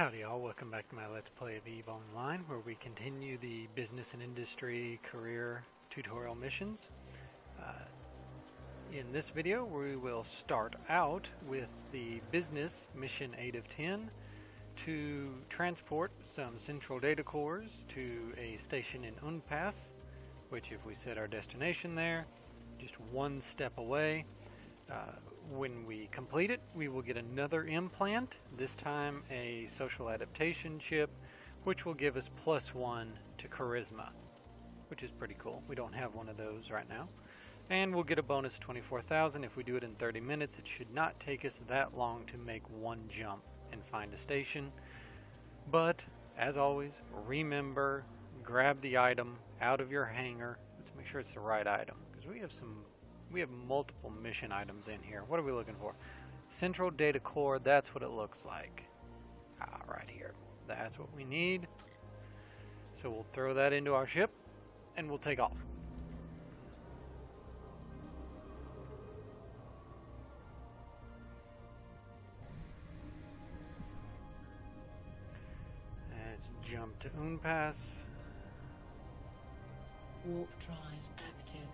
Howdy y'all, welcome back to my Let's Play of EVE Online, where we continue the business and industry career tutorial missions. In this video we will start out with the business mission 8 of 10 to transport some central data cores to a station in Unpass, which if we set our destination there, just one step away. When we complete it, we will get another implant, this time a social adaptation chip, which will give us +1 to charisma, which is pretty cool. We don't have one of those right now. And we'll get a bonus 24,000 if we do it in 30 minutes. It should not take us that long to make one jump and find a station. But, as always, remember, grab the item out of your hangar. Let's make sure it's the right item, because we have multiple mission items in here. What are we looking for? Central data core, that's what it looks like. Right here. That's what we need. So we'll throw that into our ship and we'll take off. Let's jump to Unpass. Warp drive active.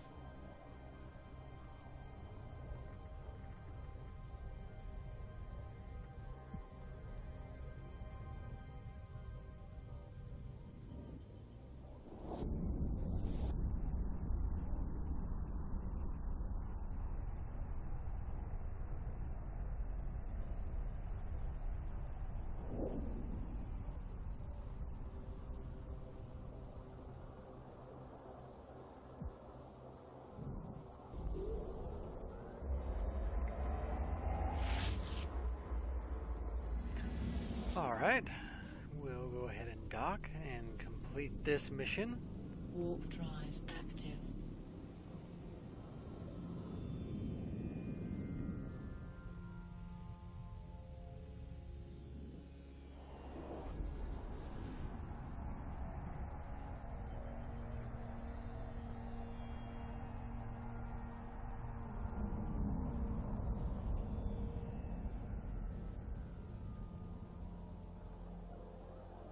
Alright, we'll go ahead and dock and complete this mission. Warp drive active.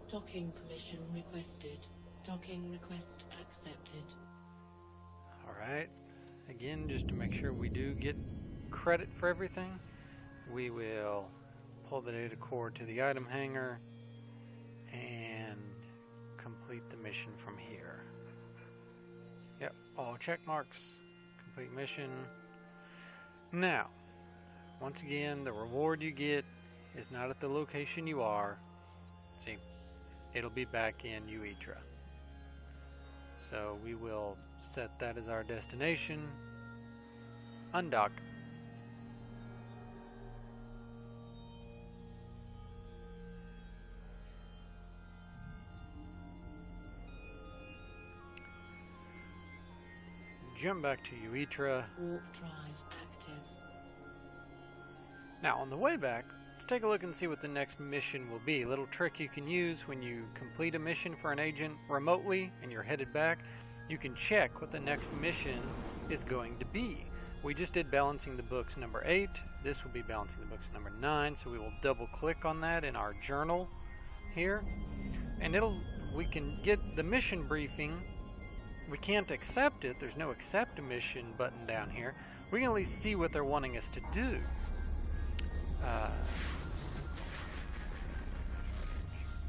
Docking permission requested. Docking request accepted. Alright, again, just to make sure we do get credit for everything, we will pull the data core to the item hangar and complete the mission from here. Yep, all check marks, complete mission. Now, once again, the reward you get is not at the location you are. See, it'll be back in Uetra. So we will set that as our destination. Undock. Jump back to Uetra. Warp drive active. Now on the way back, let's take a look and see what the next mission will be. A little trick you can use when you complete a mission for an agent remotely and you're headed back. You can check what the next mission is going to be. We just did Balancing the Books number 8. This will be Balancing the Books number 9. So we will double click on that in our journal here. And we can get the mission briefing. We can't accept it. There's no accept a mission button down here. We can at least see what they're wanting us to do.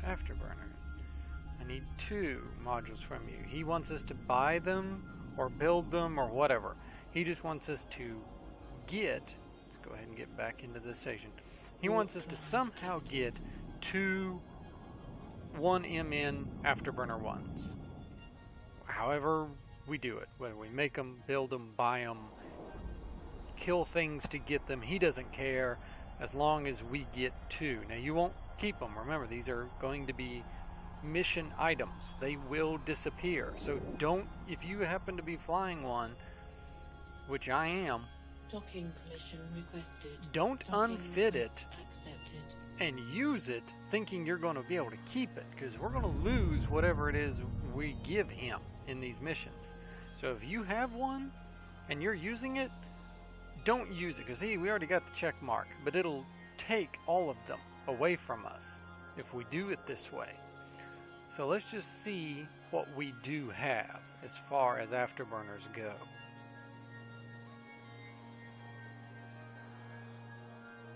Afterburner. I need 2 modules from you. He wants us to buy them or build them or whatever. He just wants us to let's go ahead and get back into the station. He wants us to somehow get 2 1MN Afterburner ones. However we do it, whether we make them, build them, buy them, kill things to get them, he doesn't care. As long as we get 2. Now you won't keep them. Remember, these are going to be mission items. They will disappear. So don't, if you happen to be flying one, which I am, Docking permission requested. don't Docking unfit it accepted. and use it thinking you're going to be able to keep it, because we're going to lose whatever it is we give him in these missions. So if you have one and you're using it, don't use it, because see, we already got the check mark, but it'll take all of them away from us. if we do it this way. So let's just see what we do have as far as afterburners go.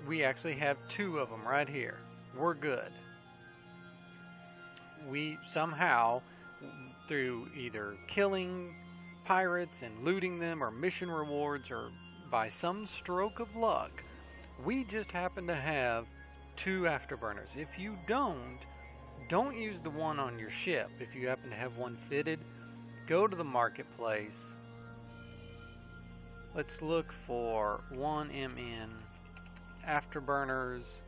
We actually have 2 of them right here. We're good. We somehow, through either killing pirates and looting them, or mission rewards, or by some stroke of luck, we just happen to have 2 afterburners. If you don't use the one on your ship. If you happen to have one fitted, go to the marketplace. Let's look for 1MN afterburners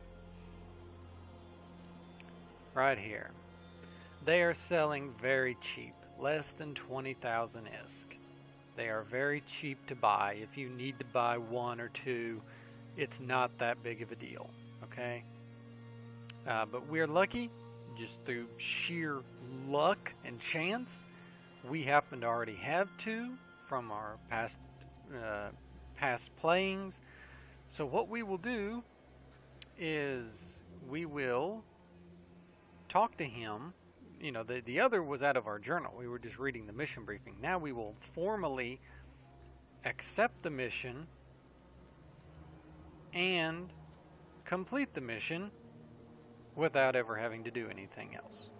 right here. They are selling very cheap, less than 20,000 ISK. They are very cheap to buy. If you need to buy 1 or 2, it's not that big of a deal, okay? But we're lucky, just through sheer luck and chance. We happen to already have 2 from our past playings. So what we will do is we will talk to him. You know, the other was out of our journal. We were just reading the mission briefing. Now we will formally accept the mission and complete the mission without ever having to do anything else.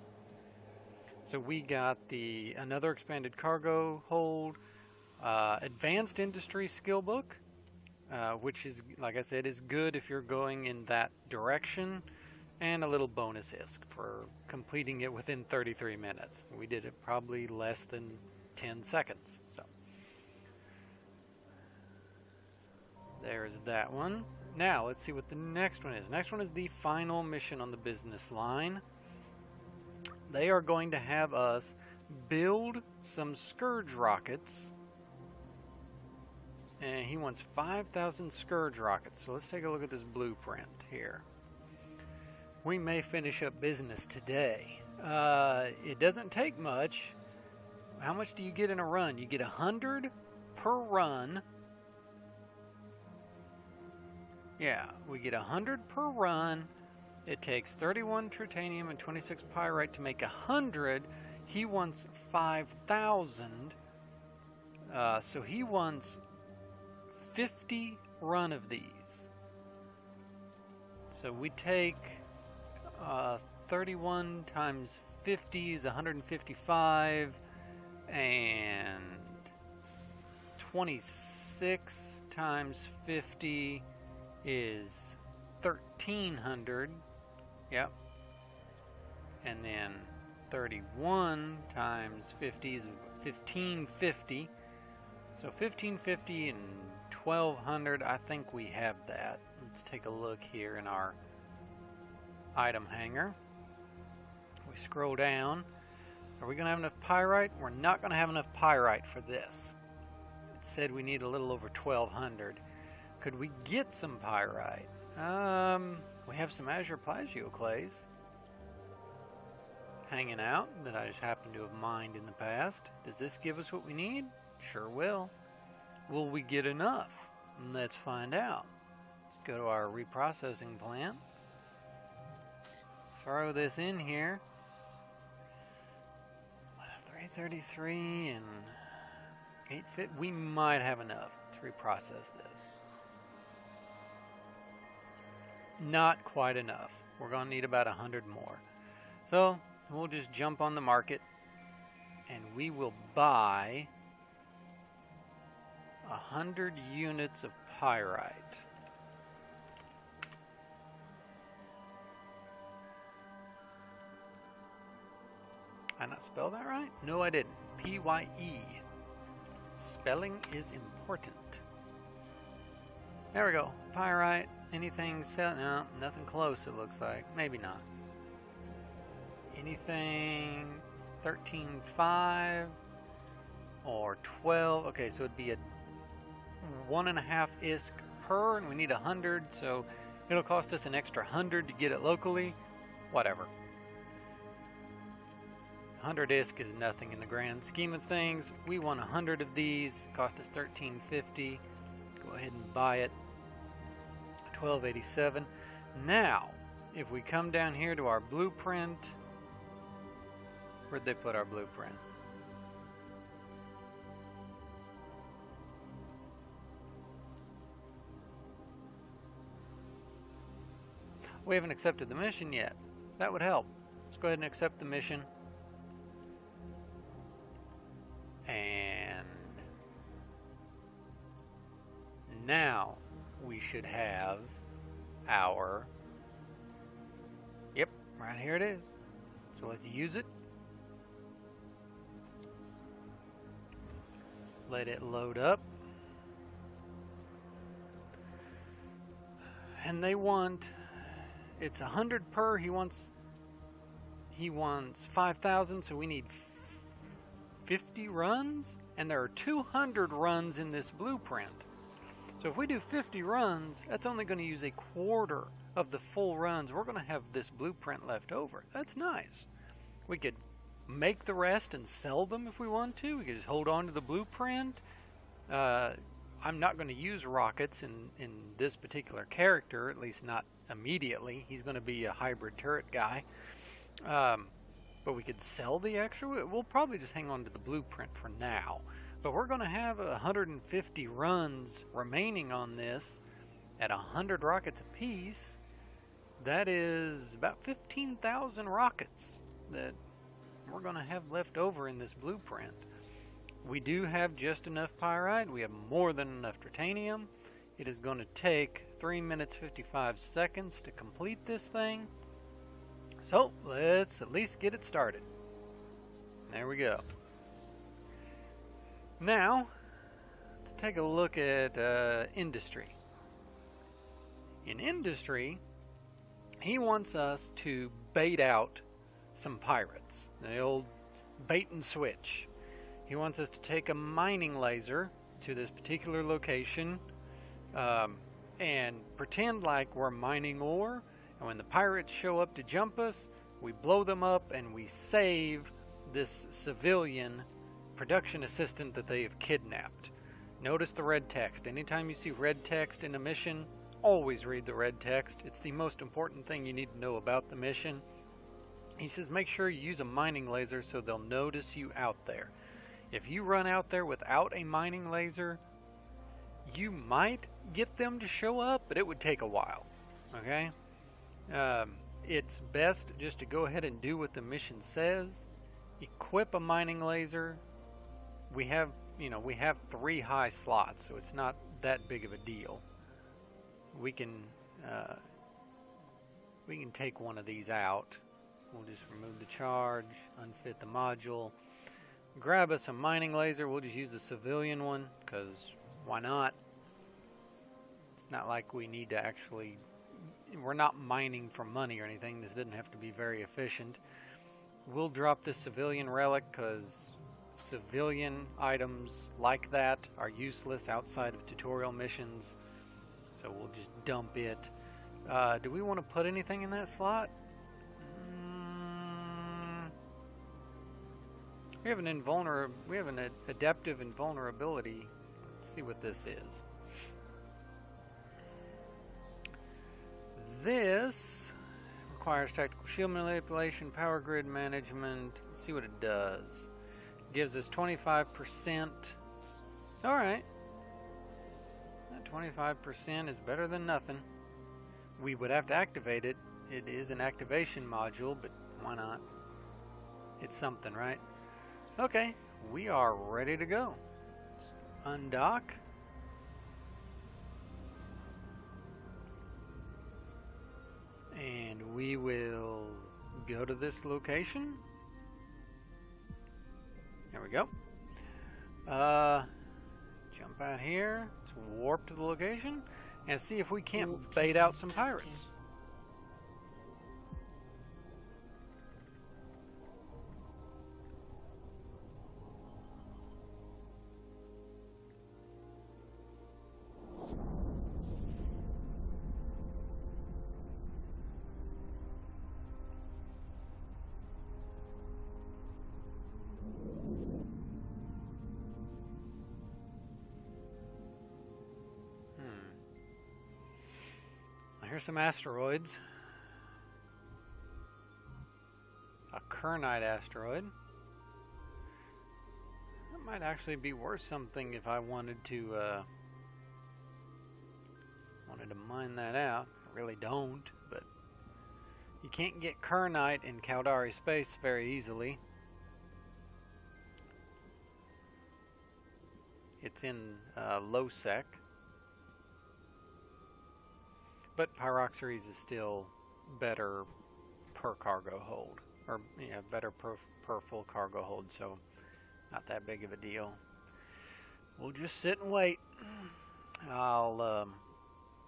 So we got another expanded cargo hold, advanced industry skill book, which is, like I said, is good if you're going in that direction, and a little bonus ISK for completing it within 33 minutes. We did it probably less than 10 seconds. So there's that one. Now let's see what the next one is. Next one is the final mission on the business line. They are going to have us build some Scourge rockets. And he wants 5,000 Scourge rockets. So let's take a look at this blueprint here. We may finish up business today. It doesn't take much. How much do you get in a run? You get 100 per run. Yeah, we get 100 per run. It takes 31 tritanium and 26 pyrite to make 100. He wants 5,000. So he wants 50 run of these. So we take 31 times 50 is 155, and 26 times 50 is 1,300. Yep. And then 31 times 50 is 1,550. So 1,550 and 1,200, I think we have that. Let's take a look here in our item hanger. We scroll down. Are we going to have enough pyrite? We're not going to have enough pyrite for this. It said we need a little over 1,200. Could we get some pyrite? We have some azure plagioclase hanging out that I just happen to have mined in the past. Does this give us what we need? Sure will. Will we get enough? Let's find out. Let's go to our reprocessing plant. Throw this in here. 333 and 850. We might have enough to reprocess this. Not quite enough. We're going to need about 100 more. So we'll just jump on the market and we will buy 100 units of pyrite. Did I not spell that right? No, I didn't. P-Y-E. Spelling is important. There we go. Pyrite. Anything set? No, nothing close, it looks like. Maybe not. Anything 13.5 or 12. Okay, so it'd be a 1.5 ISK per, and we need 100, so it'll cost us an extra 100 to get it locally. Whatever. 100 ISK is nothing in the grand scheme of things. We want 100 of these. Cost us 13.50. Go ahead and buy it. 12.87. Now, if we come down here to our blueprint, where'd they put our blueprint? We haven't accepted the mission yet. That would help. Let's go ahead and accept the mission. And now we should have our, yep, right here it is. So let's use it. Let it load up. And they want, it's 100 per, he wants 5,000, so we need 50 runs, and there are 200 runs in this blueprint. So if we do 50 runs, that's only going to use a quarter of the full runs. We're going to have this blueprint left over. That's nice. We could make the rest and sell them if we want to. We could just hold on to the blueprint. I'm not going to use rockets in this particular character, at least not immediately. He's going to be a hybrid turret guy. But we could sell the extra. We'll probably just hang on to the blueprint for now. But we're going to have 150 runs remaining on this at 100 rockets apiece. That is about 15,000 rockets that we're going to have left over in this blueprint. We do have just enough pyrite. We have more than enough titanium. It is going to take 3 minutes 55 seconds to complete this thing. So let's at least get it started. There we go. Now, let's take a look at industry. In industry, he wants us to bait out some pirates. The old bait and switch. He wants us to take a mining laser to this particular location and pretend like we're mining ore. And when the pirates show up to jump us, we blow them up and we save this civilian production assistant that they have kidnapped. Notice the red text. Anytime you see red text in a mission, always read the red text. It's the most important thing you need to know about the mission. He says make sure you use a mining laser so they'll notice you out there. If you run out there without a mining laser, you might get them to show up, but it would take a while. Okay? It's best just to go ahead and do what the mission says. Equip a mining laser. We have 3 high slots, so it's not that big of a deal. We can take one of these out. We'll just remove the charge, unfit the module, grab us a mining laser. We'll just use a civilian one, because why not? It's not like we need to actually, we're not mining for money or anything. This doesn't have to be very efficient. We'll drop this civilian relic because civilian items like that are useless outside of tutorial missions. So we'll just dump it. Do we want to put anything in that slot? We have an adaptive invulnerability. Let's see what this is. This requires tactical shield manipulation, power grid management. Let's see what it does. It gives us 25%. Alright. That 25% is better than nothing. We would have to activate it. It is an activation module, but why not? It's something, right? Okay, we are ready to go. Let's undock. And we will go to this location. There we go. Jump out here. Let's warp to the location and see if we can't bait out some pirates. Here's some asteroids. Kernite asteroid. That might actually be worth something if I wanted to mine that out. I really don't, but you can't get Kernite in Caldari space very easily. It's in low sec. But Pyroxeres is still better per cargo hold. Or, yeah, better per full cargo hold, so not that big of a deal. We'll just sit and wait. I'll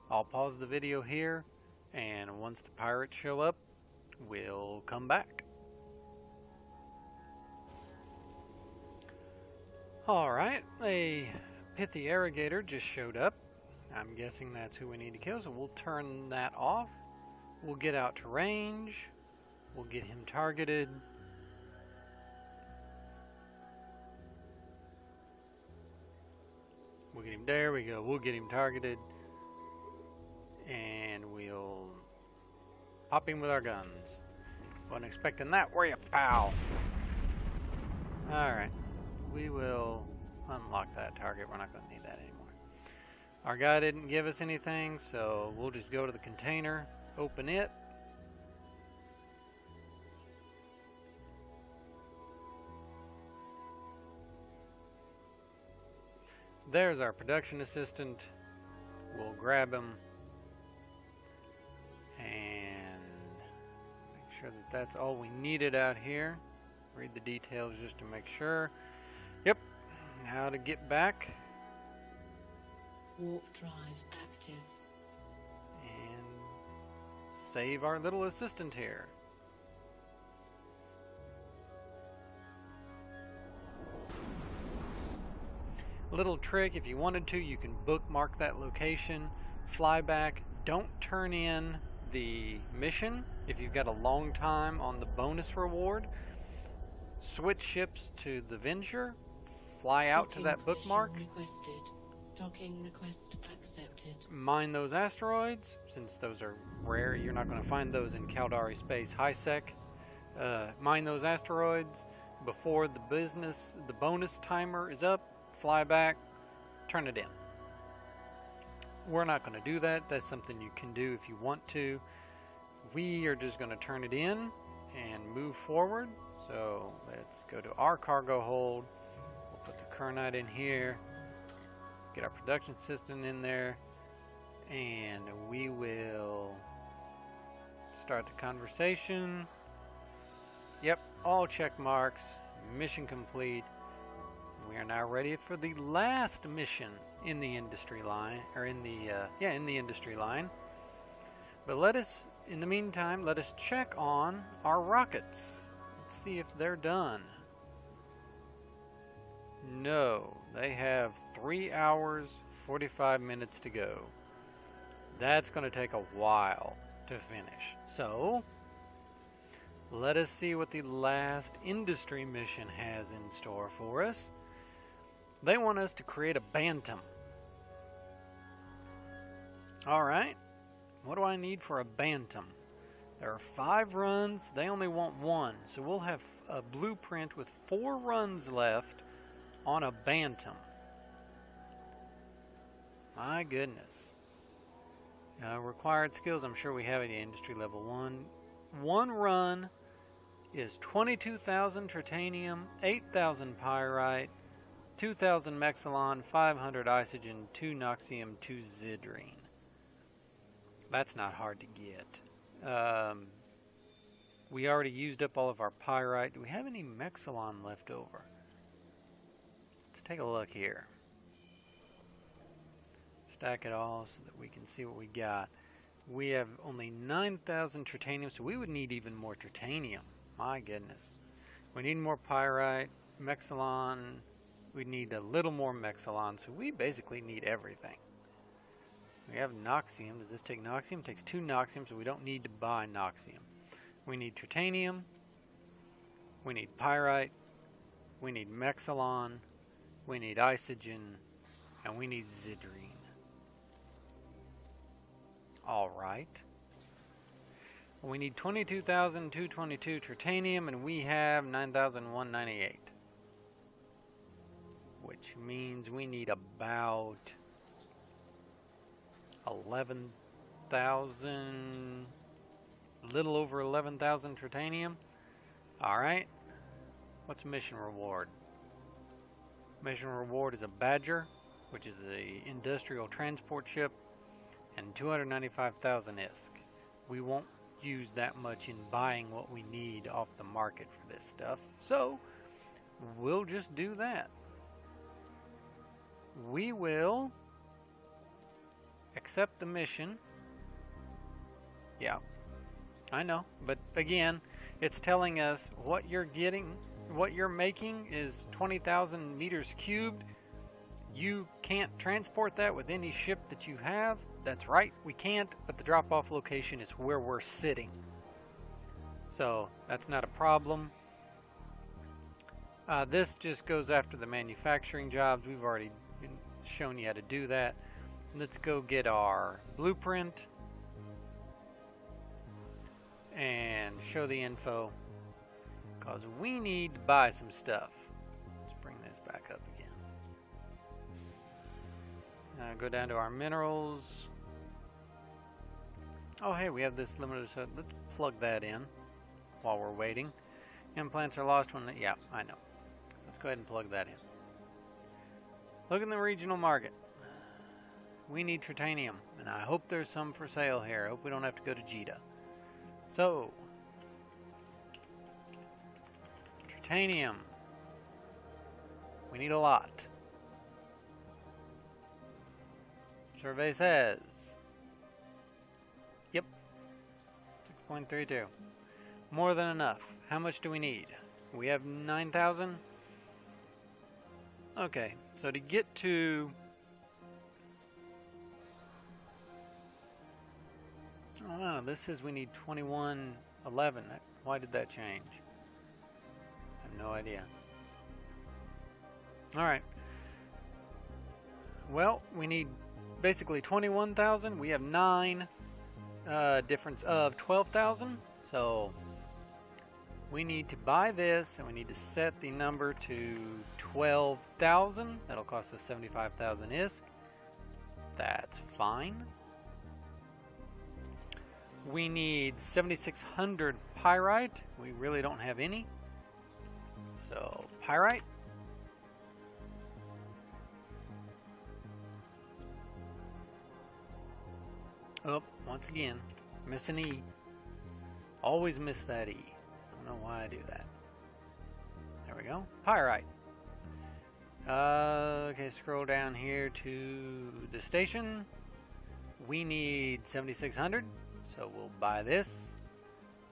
pause the video here, and once the pirates show up, we'll come back. Alright, a pithy irrigator just showed up. I'm guessing that's who we need to kill, so we'll turn that off. We'll get out to range. We'll get him targeted. We'll get him, there we go, we'll get him targeted. And we'll pop him with our guns. Wasn't expecting that, were you, pal? Alright, we will unlock that target. We're not going to need that anymore. Our guy didn't give us anything, so we'll just go to the container, open it. There's our production assistant. We'll grab him and make sure that that's all we needed out here. Read the details just to make sure. Yep, how to get back. Warp drive active. And save our little assistant here. A little trick, if you wanted to, you can bookmark that location, fly back, don't turn in the mission if you've got a long time on the bonus reward. Switch ships to the Venture, fly out to that bookmark. Requested. Docking request accepted. Mine those asteroids, since those are rare. You're not going to find those in Caldari space high sec. Mine those asteroids before the bonus timer is up. Fly back, turn it in. We're not going to do that. That's something you can do if you want to. We are just going to turn it in and move forward. So let's go to our cargo hold. We'll put the Kernite in here. Get our production system in there. And we will start the conversation. Yep, all check marks. Mission complete. We are now ready for the last mission in the industry line, or in the industry line. But in the meantime, let us check on our rockets. Let's see if they're done. No, they have 3 hours, 45 minutes to go. That's going to take a while to finish. So, let us see what the last industry mission has in store for us. They want us to create a Bantam. Alright, what do I need for a Bantam? There are 5 runs, they only want 1, so we'll have a blueprint with 4 runs left on a Bantam. My goodness. Required skills, I'm sure we have it in industry level 1. 1 run is 22,000 tritanium, 8,000 pyrite, 2,000 mexilon, 500 isogen, 2 noxium, 2 zidrine. That's not hard to get. We already used up all of our pyrite. Do we have any mexilon left over? Let's take a look here. Stack it all so that we can see what we got. We have only 9,000 tritanium, so we would need even more tritanium. My goodness. We need more pyrite, mexilon. We need a little more mexilon, so we basically need everything. We have noxium. Does this take noxium? It takes 2 noxium, so we don't need to buy noxium. We need tritanium. We need pyrite. We need mexilon. We need isogen. And we need zidrine. Alright. We need 22,222 titanium, and we have 9,198. Which means we need about 11,000, a little over 11,000 titanium. Alright. What's mission reward? Mission reward is a Badger, which is a industrial transport ship, and 295,000 ISK. We won't use that much in buying what we need off the market for this stuff, so we'll just do that. We will accept the mission. Yeah, I know, but again, it's telling us what you're getting, what you're making is 20,000 meters cubed. You can't transport that with any ship that you have. That's right, we can't, but the drop-off location is where we're sitting. So that's not a problem. This just goes after the manufacturing jobs. We've already shown you how to do that. Let's go get our blueprint and show the info, because we need to buy some stuff. Let's bring this back up again. Go down to our minerals. Oh hey, we have this limited set. Let's plug that in while we're waiting. Implants are lost when yeah, I know. Let's go ahead and plug that in. Look in the regional market. We need titanium, and I hope there's some for sale here. I hope we don't have to go to Jeddah. So, titanium. We need a lot. Survey says, yep, 6.32. More than enough. How much do we need? We have 9,000. Okay, so to get to... Oh no, this says we need 2111. Why did that change? I have no idea. Alright. Well, we need basically 21,000. We have 9. Difference of 12,000. So we need to buy this, and we need to set the number to 12,000. That'll cost us 75,000 ISK. That's fine. We need 7,600 pyrite. We really don't have any. So, pyrite. Oh, once again, miss an E. Always miss that E. I don't know why I do that. There we go. Pyrite. Okay, scroll down here to the station. We need 7,600. So we'll buy this.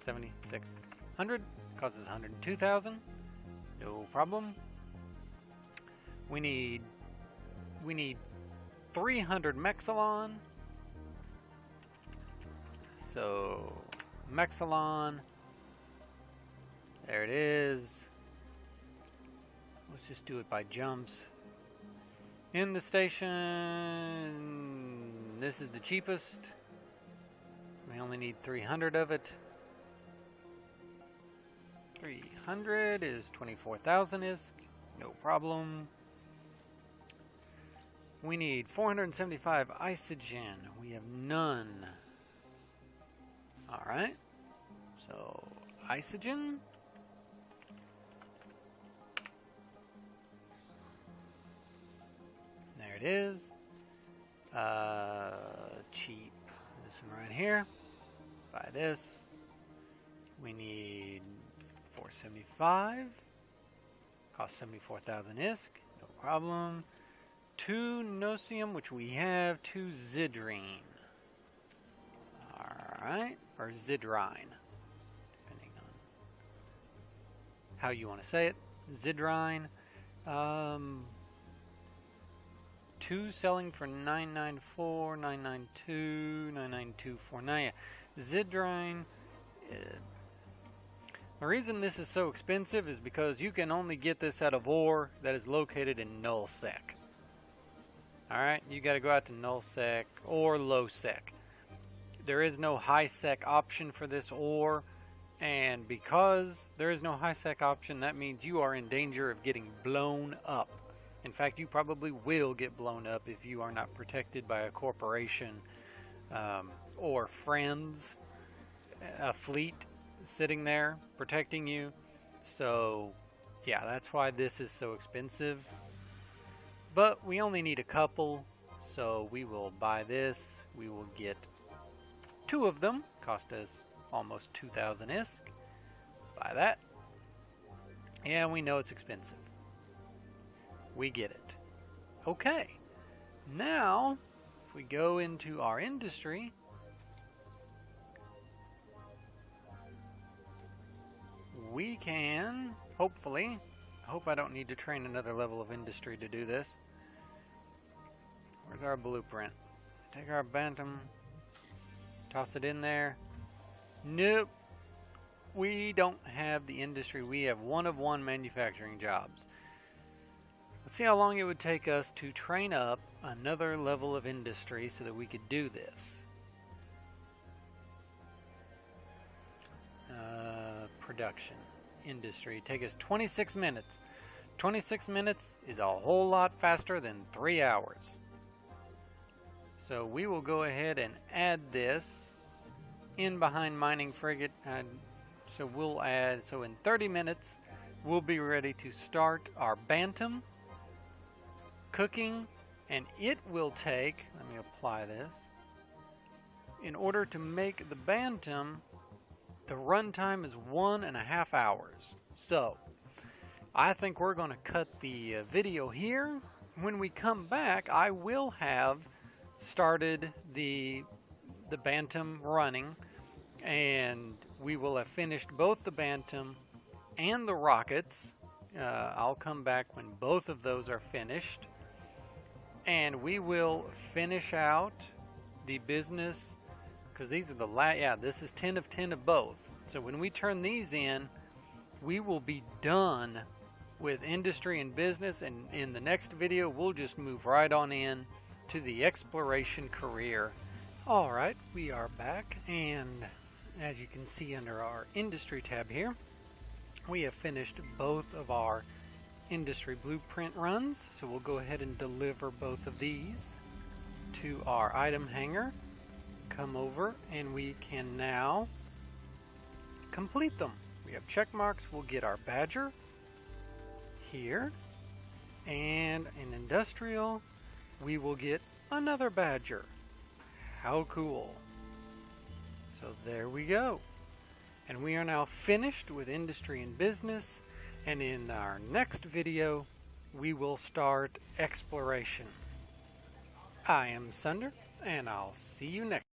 7,600. Costs us 102,000. No problem. We need 300 Mexilon. So Mexilon. There it is. Let's just do it by jumps. In the station, this is the cheapest. We only need 300 of it. 300 is 24,000 ISK. No problem. We need 475 isogen. We have none. Alright. So, isogen. There it is. Cheap. This one right here. Buy this. We need 475. Cost 74,000 ISK. No problem. 2 nocium, which we have. 2 zidrine. Alright. Or zidrine. Depending on how you want to say it. Zidrine. 2 selling for 994, 992, 99249. Zidrine. The reason this is so expensive is because you can only get this out of ore that is located in nullsec. Alright, you gotta go out to nullsec or lowsec. there is no high sec option for this ore, and because there is no high sec option, that means you are in danger of getting blown up. In fact, you probably will get blown up if you are not protected by a corporation or friends, a fleet sitting there protecting you. So yeah, that's why this is so expensive. But we only need a couple, so we will buy this. We will get 2 of them, cost us almost 2,000 ISK. Buy that. Yeah, we know it's expensive. We get it. Okay, now if we go into our industry, we can hopefully, I hope I don't need to train another level of industry to do this. Where's our blueprint? Take our bantam, toss it in there. Nope, we don't have the industry. We have 1 of 1 manufacturing jobs. Let's see how long it would take us to train up another level of industry so that we could do this. Production, industry, take us 26 minutes. 26 minutes is a whole lot faster than 3 hours. So we will go ahead and add this in behind mining frigate. So we'll add, so in 30 minutes, we'll be ready to start our bantam cooking, and it will take, let me apply this, in order to make the bantam, the runtime is 1.5 hours. So I think we're going to cut the video here. When we come back, I will have started the bantam running, and we will have finished both the bantam and the rockets. I'll come back when both of those are finished, and we will finish out the business, because these are the yeah, this is 10 of 10 of both. So when we turn these in, we will be done with industry and business, and in the next video we'll just move right on in to the exploration career. Alright, we are back, and as you can see under our industry tab here, we have finished both of our industry blueprint runs. So we'll go ahead and deliver both of these to our item hangar. Come over and we can now complete them. We have check marks. We'll get our badger here, and in industrial we will get another badger. How cool. So there we go, and we are now finished with industry and business, and in our next video we will start exploration. I am Sunder, and I'll see you next time.